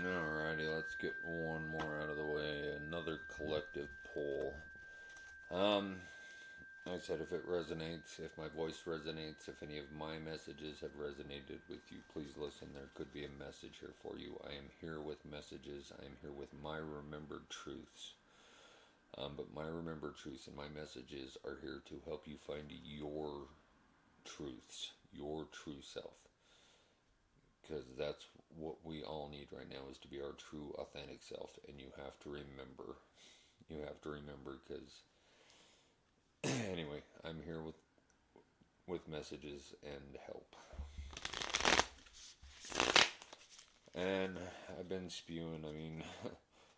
Alrighty, let's get one more out of the way. Another collective poll. Um, like I said, if it resonates, if my voice resonates, if any of my messages have resonated with you, please listen. There could be a message here for you. I am here with messages. I am here with my remembered truths. But my remembered truths and my messages are here to help you find your truths, your true self. Because that's what we all need right now is to be our true, authentic self. And you have to remember. You have to remember because, anyway, I'm here with messages and help. And I've been spewing. I mean,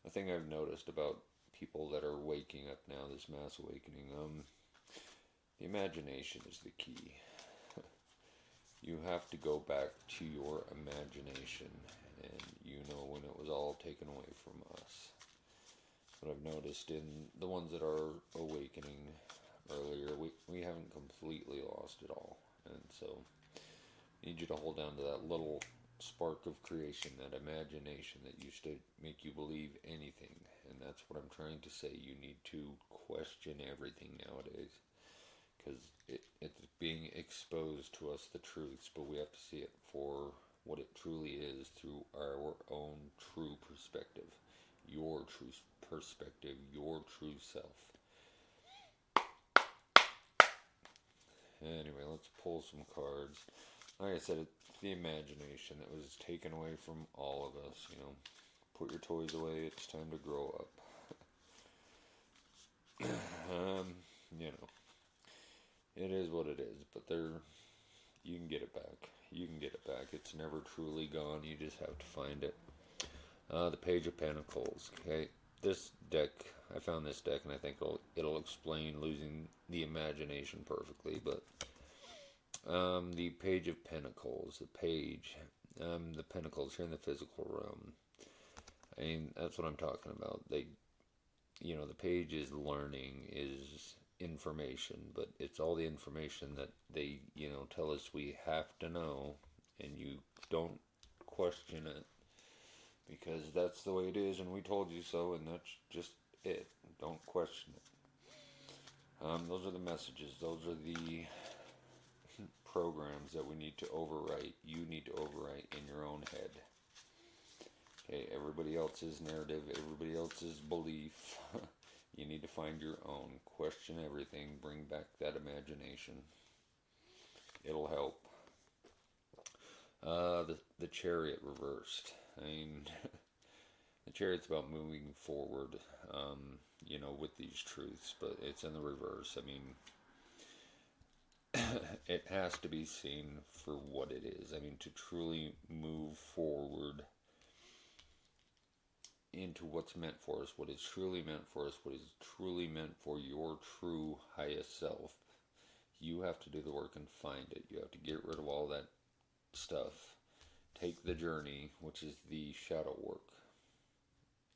the thing I've noticed about people that are waking up now, this mass awakening, the imagination is the key. You have to go back to your imagination, and you know when it was all taken away from us. What I've noticed in the ones that are awakening earlier, we haven't completely lost it all. And so, I need you to hold down to that little spark of creation, that imagination that used to make you believe anything. And that's what I'm trying to say. You need to question everything nowadays. Because it's being exposed to us, the truths, but we have to see it for what it truly is through our own true perspective. Your true perspective, your true self. Anyway, let's pull some cards. Like I said, it's the imagination that was taken away from all of us. You know, put your toys away. It's time to grow up. You know, it is what it is. But you can get it back. You can get it back. It's never truly gone. You just have to find it. The Page of Pentacles. Okay, this deck. I found this deck, and I think it'll explain losing the imagination perfectly. But the Page of Pentacles, the Pentacles here in the physical realm. I mean, that's what I'm talking about. The page is learning, is information, but it's all the information that they, tell us we have to know, and you don't question it because that's the way it is, and we told you so, and that's just it. Don't question it. Those are the messages. Those are the programs that we need to overwrite. You need to overwrite in your own head. Okay, everybody else's narrative, everybody else's belief. You need to find your own. Question everything. Bring back that imagination. It'll help. The Chariot reversed. I mean, the Chariot's about moving forward, with these truths, but it's in the reverse. I mean, it has to be seen for what it is. I mean, to truly move forward into what's meant for us, what is truly meant for us, what is truly meant for your true highest self, you have to do the work and find it. You have to get rid of all that stuff. Take the journey, which is the shadow work.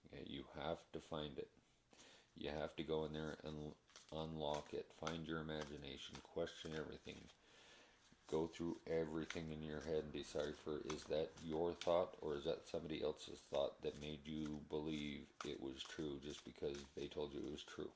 Okay, you have to find it. You have to go in there and unlock it. Find your imagination. Question everything. Go through everything in your head and decipher, is that your thought or is that somebody else's thought that made you believe it was true just because they told you it was true?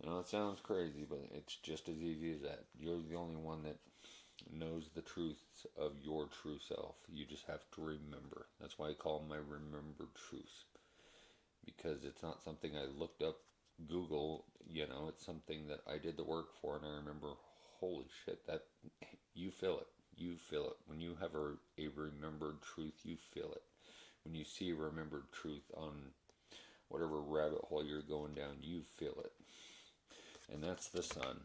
It sounds crazy, but it's just as easy as that. You're the only one that knows the truths of your true self. You just have to remember. That's why I call them my remembered truths. Because it's not something I looked up, Google, it's something that I did the work for, and I remember, holy shit, that you feel it. You feel it. When you have a remembered truth, you feel it. When you see a remembered truth on whatever rabbit hole you're going down, you feel it. And that's the sun.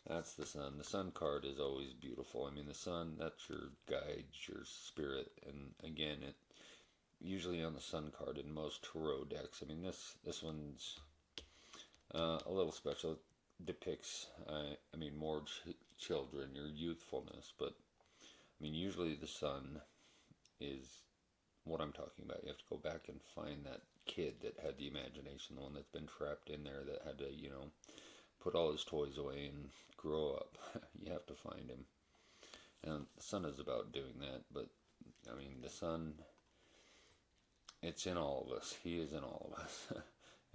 That's the sun. The sun card is always beautiful. I mean, the sun, that's your guide, your spirit. And again, it usually on the sun card in most tarot decks. I mean, this one's a little special. It depicts, more children, your youthfulness. But, I mean, usually the sun is what I'm talking about. You have to go back and find that kid that had the imagination, the one that's been trapped in there, that had to, put all his toys away and grow up. You have to find him. And the sun is about doing that, but I mean, the sun, it's in all of us. He is in all of us.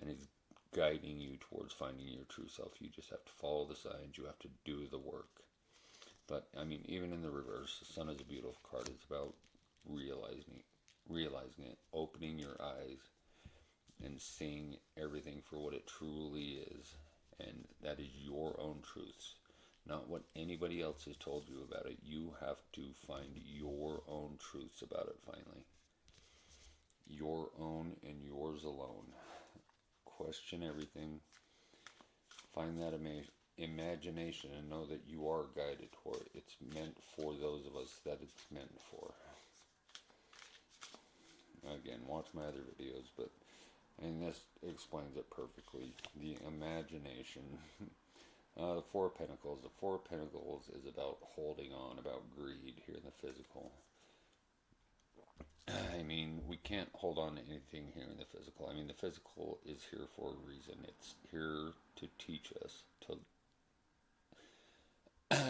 And he's guiding you towards finding your true self. You just have to follow the signs. You have to do the work. But, I mean, even in the reverse, the sun is a beautiful card. It's about realizing it, opening your eyes, and seeing everything for what it truly is. And that is your own truths, not what anybody else has told you about it. You have to find your own truths about it finally. Your own and yours alone. Question everything. Find that imagination and know that you are guided toward it. It's meant for those of us that it's meant for. Again, watch my other videos, but and this explains it perfectly. The imagination. The Four of Pentacles. The Four of Pentacles is about holding on, about greed here in the physical. I mean, we can't hold on to anything here in the physical. I mean, the physical is here for a reason. It's here to teach us, to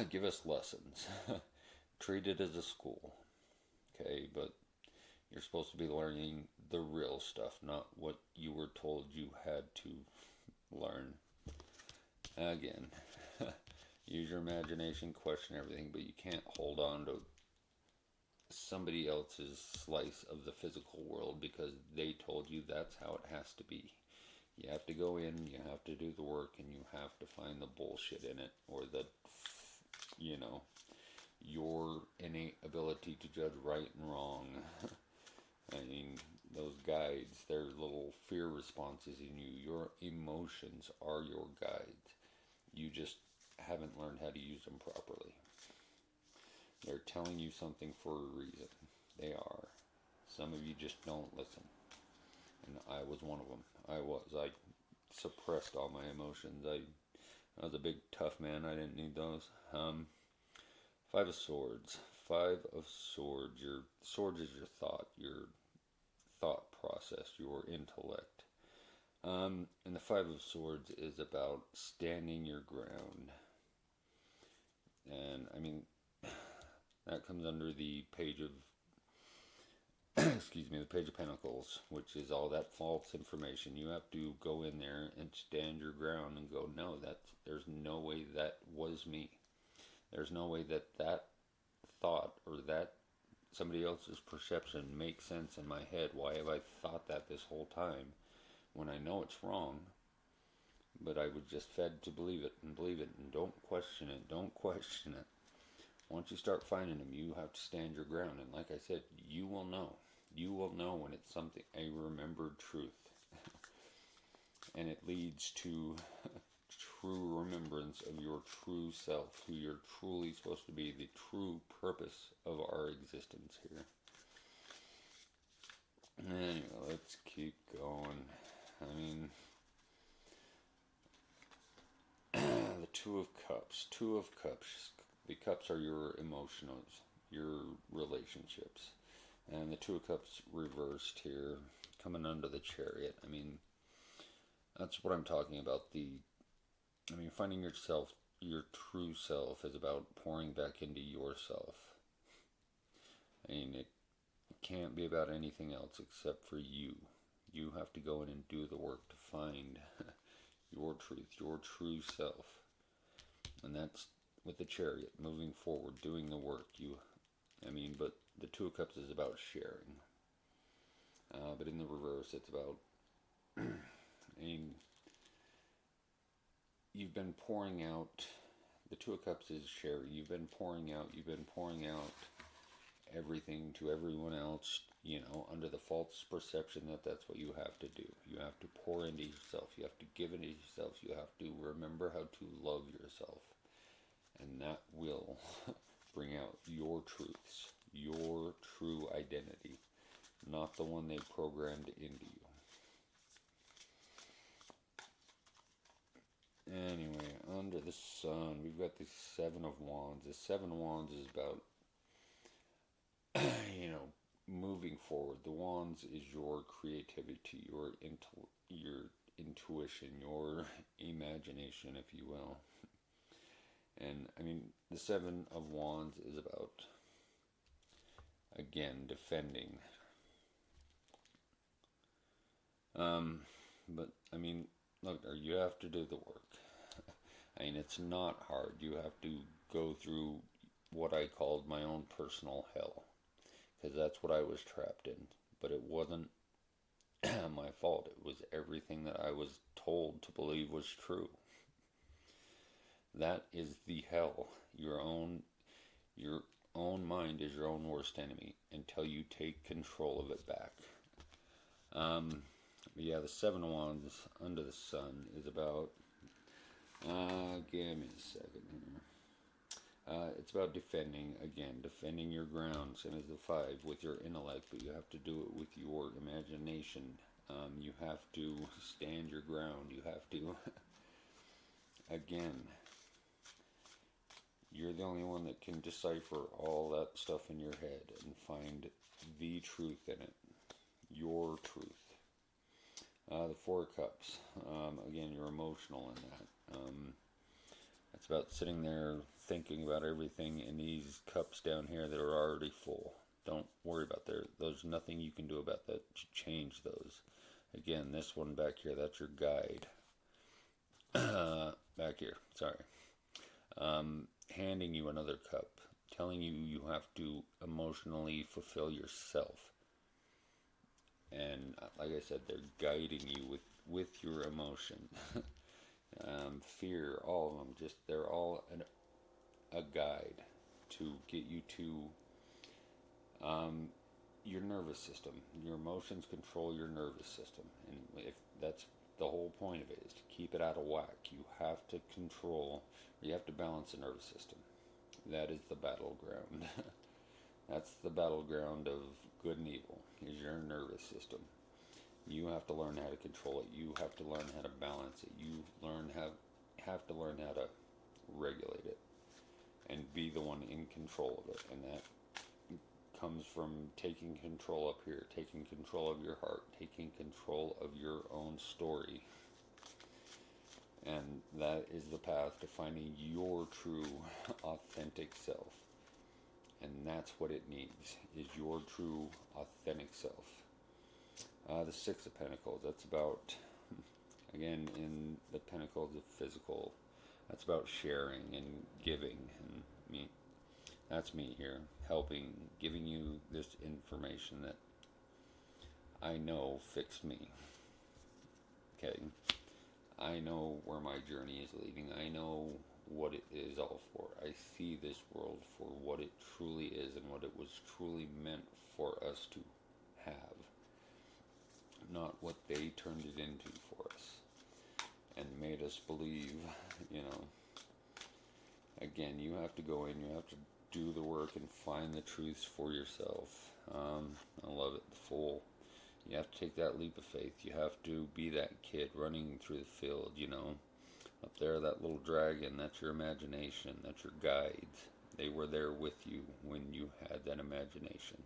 give us lessons. Treat it as a school. Okay, but you're supposed to be learning the real stuff, not what you were told you had to learn. Again, use your imagination, question everything, but you can't hold on to somebody else's slice of the physical world because they told you that's how it has to be. You have to go in, you have to do the work, and you have to find the bullshit in it, or the, your innate ability to judge right and wrong. I mean, those guides, they're little fear responses in you. Your emotions are your guides. You just haven't learned how to use them properly. They're telling you something for a reason. They are. Some of you just don't listen. And I was one of them. I suppressed all my emotions. I was a big tough man. I didn't need those. Five of Swords. Five of Swords. Your swords is your thought process, your intellect. And the Five of Swords is about standing your ground. And I mean, that comes under the Page of the Page of Pentacles, which is all that false information. You have to go in there and stand your ground and go, no, there's no way that was me. There's no way that thought or that somebody else's perception makes sense in my head. Why have I thought that this whole time when I know it's wrong? But I was just fed to believe it, and don't question it. Don't question it. Once you start finding them, you have to stand your ground. And like I said, you will know. You will know when it's something, a remembered truth. And it leads to true remembrance of your true self, who you're truly supposed to be, the true purpose of our existence here. Anyway, let's keep going. I mean, the Two of Cups. Two of Cups. The cups are your emotions, your relationships. And the Two of Cups reversed here, coming under the Chariot. I mean, that's what I'm talking about. Finding yourself, your true self, is about pouring back into yourself. I mean, it can't be about anything else except for you. You have to go in and do the work to find your truth, your true self. And that's with the Chariot, moving forward, doing the work. But the Two of Cups is about sharing. But in the reverse, it's about, you've been pouring out, the Two of Cups is sharing. You've been pouring out everything to everyone else, under the false perception that that's what you have to do. You have to pour into yourself. You have to give into yourself. You have to remember how to love yourself. And that will bring out your truths, your true identity, not the one they programmed into you. Anyway, under the Sun, we've got the Seven of Wands. The Seven of Wands is about, moving forward. The Wands is your creativity, your intuition, your imagination, if you will. And the Seven of Wands is about, again, defending. But I mean, look, you have to do the work. I mean, it's not hard. You have to go through what I called my own personal hell, because that's what I was trapped in. But it wasn't my fault. It was everything that I was told to believe was true. That is the hell. Your own mind is your own worst enemy until you take control of it back. Yeah, the Seven of Wands under the sun is about. Give me a second here. It's about defending your grounds, and as the five with your intellect, but you have to do it with your imagination. You have to stand your ground. You have to, again, you're the only one that can decipher all that stuff in your head and find the truth in it, your truth. The Four of Cups, again, you're emotional in that. It's about sitting there thinking about everything in these cups down here that are already full. Don't worry about there's nothing you can do about that to change those. Again, this one back here, that's your guide. Back here, sorry. Handing you another cup, telling you have to emotionally fulfill yourself. And like I said, they're guiding you with your emotion. Fear, all of them, they're all a guide to get you to your nervous system. Your emotions control your nervous system, and if that's the whole point of it, is to keep it out of whack. You have to you have to balance the nervous system. That is the battleground. That's the battleground of good and evil, is your nervous system. You have to learn how to control it. You have to learn how to balance it. You have to learn how to regulate it and be the one in control of it. And that comes from taking control up here, taking control of your heart, taking control of your own story. And that is the path to finding your true, authentic self. And that's what it needs, is your true, authentic self. The Six of Pentacles, that's about, again, in the Pentacles of physical, that's about sharing and giving. And me, that's me here, helping, giving you this information that I know fixed me. Okay? I know where my journey is leading. I know what it is all for. I see this world for what it truly is and what it was truly meant for us to have. Not what they turned it into for us and made us believe, Again, you have to go in, you have to do the work and find the truths for yourself. I love it, the Fool. You have to take that leap of faith. You have to be that kid running through the field, Up there, that little dragon, that's your imagination, that's your guides. They were there with you when you had that imagination.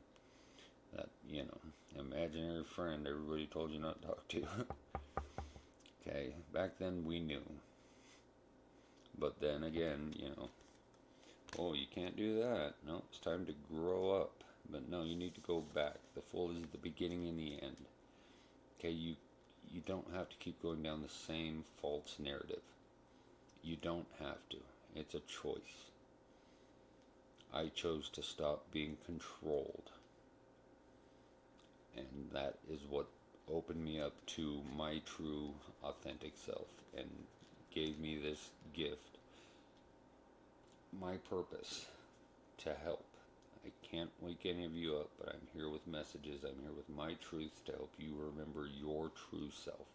That, imaginary friend everybody told you not to talk to. Okay, back then we knew. But then again, oh, you can't do that. No, it's time to grow up. But no, you need to go back. The Fool is the beginning and the end. Okay, you don't have to keep going down the same false narrative. You don't have to. It's a choice. I chose to stop being controlled. And that is what opened me up to my true, authentic self and gave me this gift. My purpose, to help. I can't wake any of you up, but I'm here with messages. I'm here with my truths to help you remember your true self.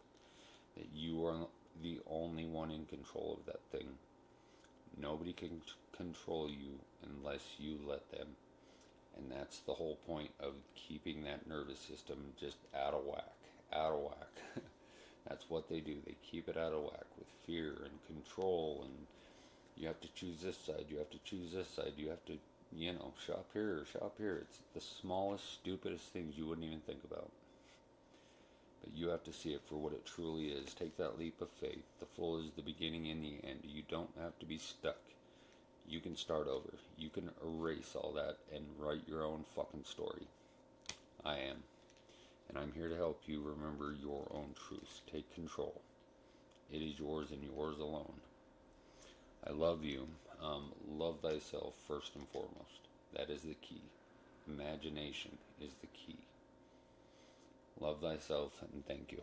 That you are the only one in control of that thing. Nobody can control you unless you let them. And that's the whole point of keeping that nervous system just out of whack. Out of whack. That's what they do. They keep it out of whack with fear and control. And you have to choose this side. You have to choose this side. You have to, shop here or shop here. It's the smallest, stupidest things you wouldn't even think about. But you have to see it for what it truly is. Take that leap of faith. The Fool is the beginning and the end. You don't have to be stuck. You can start over. You can erase all that and write your own fucking story. I am. And I'm here to help you remember your own truths. Take control. It is yours and yours alone. I love you. Love thyself first and foremost. That is the key. Imagination is the key. Love thyself and thank you.